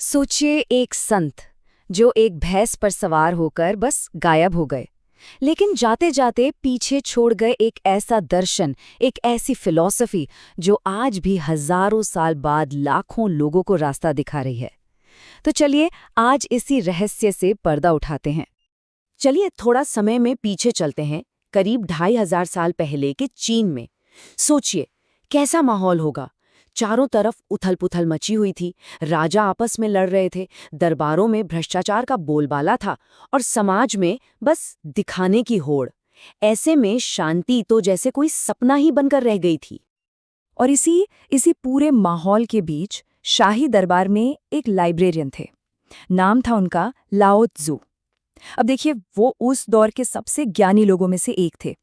सोचिए एक संत जो एक भैंस पर सवार होकर बस गायब हो गए, लेकिन जाते जाते पीछे छोड़ गए एक ऐसा दर्शन, एक ऐसी फिलॉसफी जो आज भी हजारों साल बाद लाखों लोगों को रास्ता दिखा रही है। तो चलिए आज इसी रहस्य से पर्दा उठाते हैं। चलिए थोड़ा समय में पीछे चलते हैं, करीब 2500 साल पहले के चीन में। सोचिए कैसा माहौल होगा। चारों तरफ उथल-पुथल मची हुई थी, राजा आपस में लड़ रहे थे, दरबारों में भ्रष्टाचार का बोलबाला था और समाज में बस दिखाने की होड़। ऐसे में शांति तो जैसे कोई सपना ही बनकर रह गई थी। और इसी पूरे माहौल के बीच शाही दरबार में एक लाइब्रेरियन थे। नाम था उनका लाओ त्ज़ू। अब देखिए वो उस दौर के सबसे ज्ञानी लोगों में से एक थे,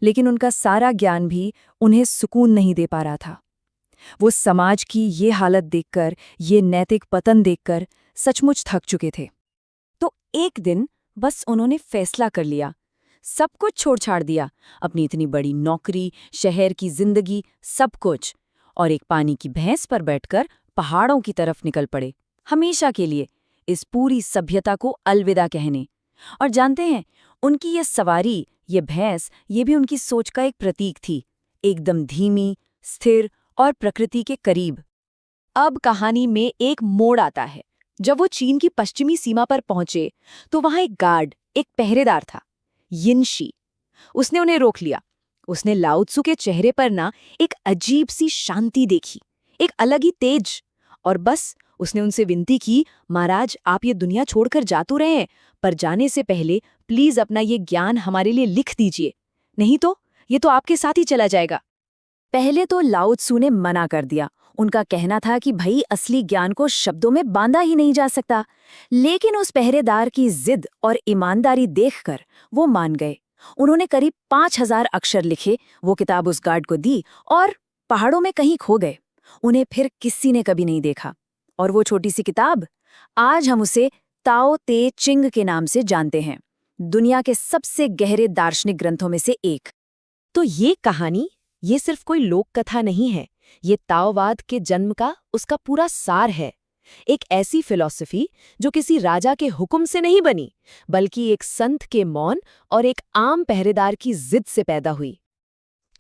लेकिन उनका सारा ज्ञान भी उन्हें सुकून नहीं दे पा रहा था। वो समाज की ये हालत देखकर, ये नैतिक पतन देखकर सचमुच थक चुके थे। तो एक दिन बस उन्होंने फैसला कर लिया, सब कुछ छोड़ छाड़ दिया, अपनी इतनी बड़ी नौकरी, शहर की जिंदगी, सब कुछ, और एक पानी की भैंस पर बैठकर पहाड़ों की तरफ निकल पड़े, हमेशा के लिए इस पूरी सभ्यता को अलविदा कहने। और जानते हैं, उनकी ये सवारी, ये भैंस, ये भी उनकी सोच का एक प्रतीक थी, एकदम धीमी, स्थिर और प्रकृति के करीब। अब कहानी में एक मोड़ आता है। जब वो चीन की पश्चिमी सीमा पर पहुंचे तो वहां एक गार्ड, एक पहरेदार था, यिनशी। उसने उन्हें रोक लिया। उसने लाओ त्ज़ू के चेहरे पर ना एक अजीब सी शांति देखी, एक अलग ही तेज। और बस उसने उनसे विनती की, महाराज आप ये दुनिया छोड़कर जा तो रहे हैं, पर जाने से पहले प्लीज अपना ये ज्ञान हमारे लिए लिख दीजिए, नहीं तो ये तो आपके साथ ही चला जाएगा। पहले तो लाओ त्ज़ू ने मना कर दिया। उनका कहना था कि भाई असली ज्ञान को शब्दों में बांधा ही नहीं जा सकता। लेकिन उस पहरेदार की जिद और ईमानदारी देखकर वो मान गए। उन्होंने करीब 5000 अक्षर लिखे, वो किताब उस गार्ड को दी और पहाड़ों में कहीं खो गए। उन्हें फिर किसी ने कभी नहीं देखा। और वो छोटी सी किताब, आज हम उसे ताओ ते चिंग के नाम से जानते हैं, दुनिया के सबसे गहरे दार्शनिक ग्रंथों में से एक। तो ये कहानी, ये सिर्फ कोई लोक कथा नहीं है, ये ताओवाद के जन्म का उसका पूरा सार है। एक ऐसी फिलॉसफी जो किसी राजा के हुक्म से नहीं बनी, बल्कि एक संत के मौन और एक आम पहरेदार की जिद से पैदा हुई।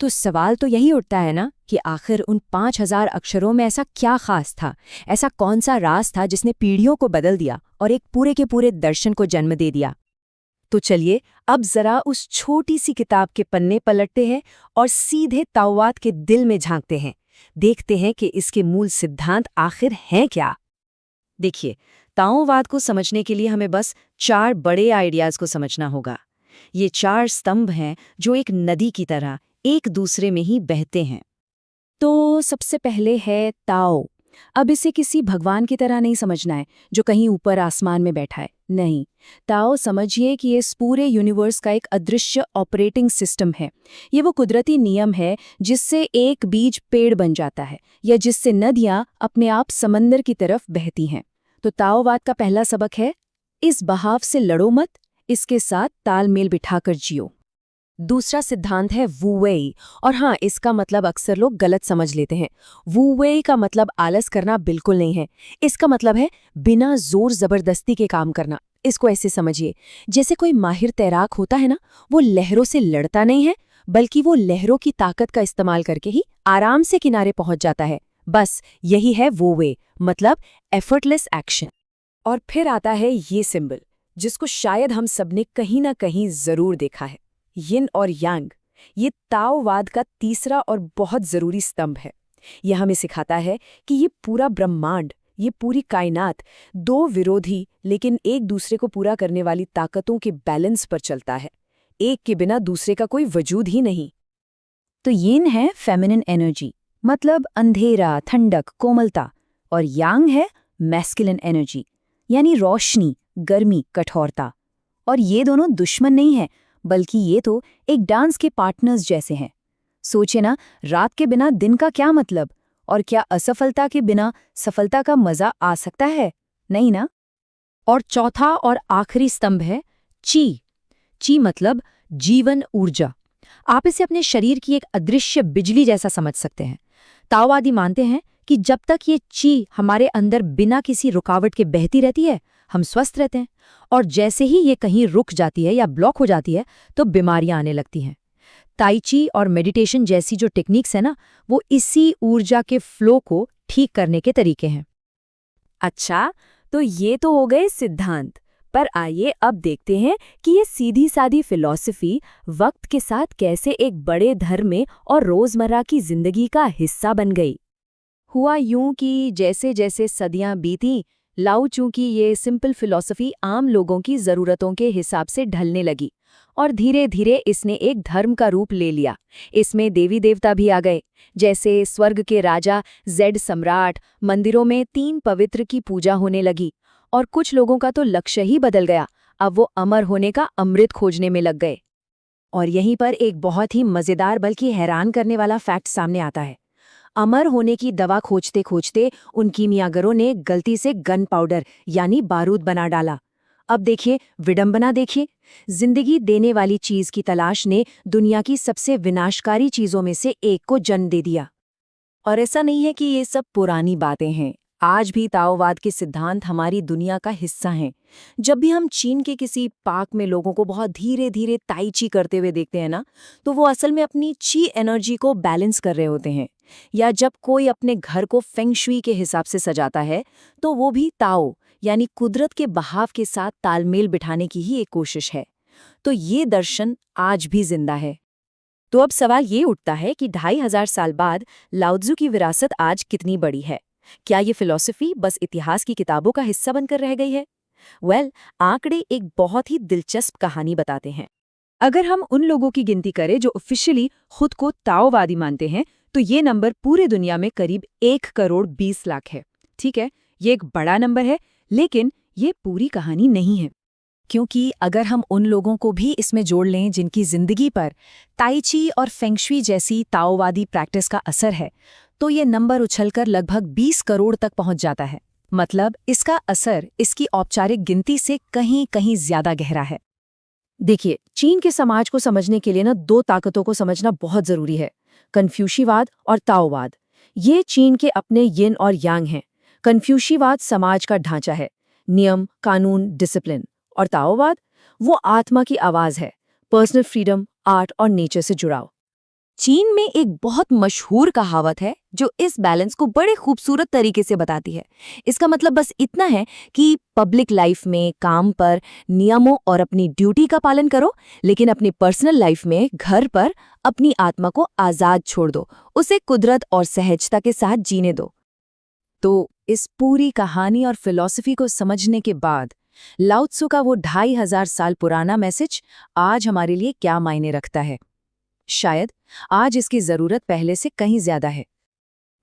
तो सवाल तो यही उठता है ना कि आखिर उन 5000 अक्षरों में ऐसा क्या खास था, ऐसा कौन सा राज था जिसने पीढ़ियों को बदल दिया और एक पूरे के पूरे दर्शन को जन्म दे दिया। तो चलिए अब जरा उस छोटी सी किताब के पन्ने पलटते हैं और सीधे ताओवाद के दिल में झांकते हैं, देखते हैं कि इसके मूल सिद्धांत आखिर हैं क्या। देखिए, ताओवाद को समझने के लिए हमें बस 4 बड़े आइडियाज को समझना होगा। ये 4 स्तंभ हैं जो एक नदी की तरह एक दूसरे में ही बहते हैं। तो सबसे पहले है ताओ। अब इसे किसी भगवान की तरह नहीं समझना है जो कहीं ऊपर आसमान में बैठा है, नहीं। ताओ समझिए कि ये इस पूरे यूनिवर्स का एक अदृश्य ऑपरेटिंग सिस्टम है। ये वो कुदरती नियम है जिससे एक बीज पेड़ बन जाता है, या जिससे नदियां अपने आप समंदर की तरफ बहती हैं। तो ताओवाद का पहला सबक है, इस बहाव से लड़ो मत, इसके साथ तालमेल बिठाकर जियो। दूसरा सिद्धांत है वू वेई, और हाँ, इसका मतलब अक्सर लोग गलत समझ लेते हैं। वू वेई का मतलब आलस करना बिल्कुल नहीं है। इसका मतलब है बिना जोर जबरदस्ती के काम करना। इसको ऐसे समझिए, जैसे कोई माहिर तैराक होता है ना, वो लहरों से लड़ता नहीं है, बल्कि वो लहरों की ताकत का इस्तेमाल करके ही आराम से किनारे पहुंच जाता है। बस यही है वू वेई, मतलब एफर्टलेस एक्शन। और फिर आता है ये सिंबल, जिसको शायद हम सबने कहीं ना कहीं जरूर देखा है, यिन और यांग। ये ताओवाद का तीसरा और बहुत जरूरी स्तंभ है। यह हमें सिखाता है कि ये पूरा ब्रह्मांड, ये पूरी कायनात 2 विरोधी लेकिन एक दूसरे को पूरा करने वाली ताकतों के बैलेंस पर चलता है। एक के बिना दूसरे का कोई वजूद ही नहीं। तो यिन है फेमिनिन एनर्जी, मतलब अंधेरा, ठंडक, कोमलता, और यांग है मैस्कुलिन एनर्जी, यानी रोशनी, गर्मी, कठोरता। और ये दोनों दुश्मन नहीं है, बल्कि ये तो एक डांस के पार्टनर्स जैसे हैं। सोचिए ना, रात के बिना दिन का क्या मतलब, और क्या असफलता के बिना सफलता का मजा आ सकता है? नहीं ना। और चौथा और आखिरी स्तंभ है ची। ची मतलब जीवन ऊर्जा। आप इसे अपने शरीर की एक अदृश्य बिजली जैसा समझ सकते हैं। ताओवादी मानते हैं कि जब तक ये ची हमारे अंदर बिना किसी रुकावट के बहती रहती है, हम स्वस्थ रहते हैं, और जैसे ही ये कहीं रुक जाती है या ब्लॉक हो जाती है तो बीमारियां आने लगती हैं। ताई ची और मेडिटेशन जैसी जो टेक्निक्स है ना, वो इसी ऊर्जा के फ्लो को ठीक करने के तरीके हैं। अच्छा, तो ये तो हो गए सिद्धांत। पर आइए अब देखते हैं कि ये सीधी सादी फिलॉसफी वक्त के साथ कैसे एक बड़े धर्म में और रोजमर्रा की जिंदगी का हिस्सा बन गई। हुआ यूं कि जैसे जैसे सदियां बीती, लाओ चू की ये सिंपल फिलॉसफी आम लोगों की ज़रूरतों के हिसाब से ढलने लगी, और धीरे धीरे इसने एक धर्म का रूप ले लिया। इसमें देवी देवता भी आ गए, जैसे स्वर्ग के राजा, जेड सम्राट, मंदिरों में 3 पवित्र की पूजा होने लगी, और कुछ लोगों का तो लक्ष्य ही बदल गया। अब वो अमर होने का अमृत खोजने में लग गए। और यहीं पर एक बहुत ही मज़ेदार बल्कि हैरान करने वाला फैक्ट सामने आता है। अमर होने की दवा खोजते खोजते उन कीमियागरों ने गलती से गन पाउडर यानी बारूद बना डाला। अब देखिए विडंबना, देखिए जिंदगी देने वाली चीज की तलाश ने दुनिया की सबसे विनाशकारी चीजों में से एक को जन्म दे दिया। और ऐसा नहीं है कि ये सब पुरानी बातें हैं। आज भी ताओवाद के सिद्धांत हमारी दुनिया का हिस्सा हैं। जब भी हम चीन के किसी पार्क में लोगों को बहुत धीरे धीरे ताई ची करते हुए देखते हैं ना, तो वो असल में अपनी ची एनर्जी को बैलेंस कर रहे होते हैं। या जब कोई अपने घर को फेंग शुई के हिसाब से सजाता है, तो वो भी ताओ यानी कुदरत के बहाव के साथ तालमेल बिठाने की ही एक कोशिश है। तो ये दर्शन आज भी जिंदा है। तो अब सवाल ये उठता है कि 2500 साल बाद लाओत्ज़ु की विरासत आज कितनी बड़ी है? क्या ये फिलॉसफी बस इतिहास की किताबों का हिस्सा बनकर रह गई है? आंकड़े एक बहुत ही दिलचस्प कहानी बताते हैं। अगर हम उन लोगों की गिनती करें जो ऑफिशियली खुद को ताओवादी मानते हैं, तो ये नंबर पूरे दुनिया में करीब 1,20,00,000 है। ठीक है, ये एक बड़ा नंबर है, लेकिन ये पूरी कहानी नहीं है। क्योंकि अगर हम उन लोगों को भी इसमें जोड़ लें जिनकी जिंदगी पर ताई ची और फेंग शुई जैसी ताओवादी प्रैक्टिस का असर है, तो ये नंबर उछलकर लगभग 20 करोड़ तक पहुंच जाता है। मतलब इसका असर इसकी औपचारिक गिनती से कहीं कहीं ज्यादा गहरा है। देखिए, चीन के समाज को समझने के लिए ना 2 ताकतों को समझना बहुत जरूरी है, कन्फ्यूशीवाद और ताओवाद। ये चीन के अपने यिन और यांग हैं। कन्फ्यूशीवाद समाज का ढांचा है, नियम, कानून, डिसिप्लिन। और ताओवाद वो आत्मा की आवाज है, पर्सनल फ्रीडम, आर्ट और नेचर से जुड़ाव। चीन में एक बहुत मशहूर कहावत है जो इस बैलेंस को बड़े खूबसूरत तरीके से बताती है। इसका मतलब बस इतना है कि पब्लिक लाइफ में, काम पर नियमों और अपनी ड्यूटी का पालन करो, लेकिन अपनी पर्सनल लाइफ में, घर पर अपनी आत्मा को आजाद छोड़ दो, उसे कुदरत और सहजता के साथ जीने दो। तो इस पूरी कहानी और फिलॉसफी को समझने के बाद लाओत्सु का वो 2500 साल पुराना मैसेज आज हमारे लिए क्या मायने रखता है? शायद आज इसकी जरूरत पहले से कहीं ज्यादा है।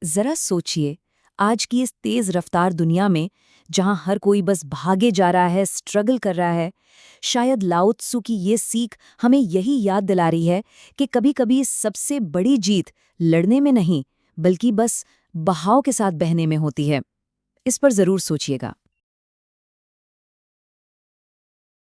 जरा सोचिए, आज की इस तेज रफ्तार दुनिया में जहां हर कोई बस भागे जा रहा है, स्ट्रगल कर रहा है, शायद लाओत्सु की ये सीख हमें यही याद दिला रही है कि कभी-कभी सबसे बड़ी जीत लड़ने में नहीं, बल्कि बस बहाव के साथ बहने में होती है। इस पर जरूर सोचिएगा।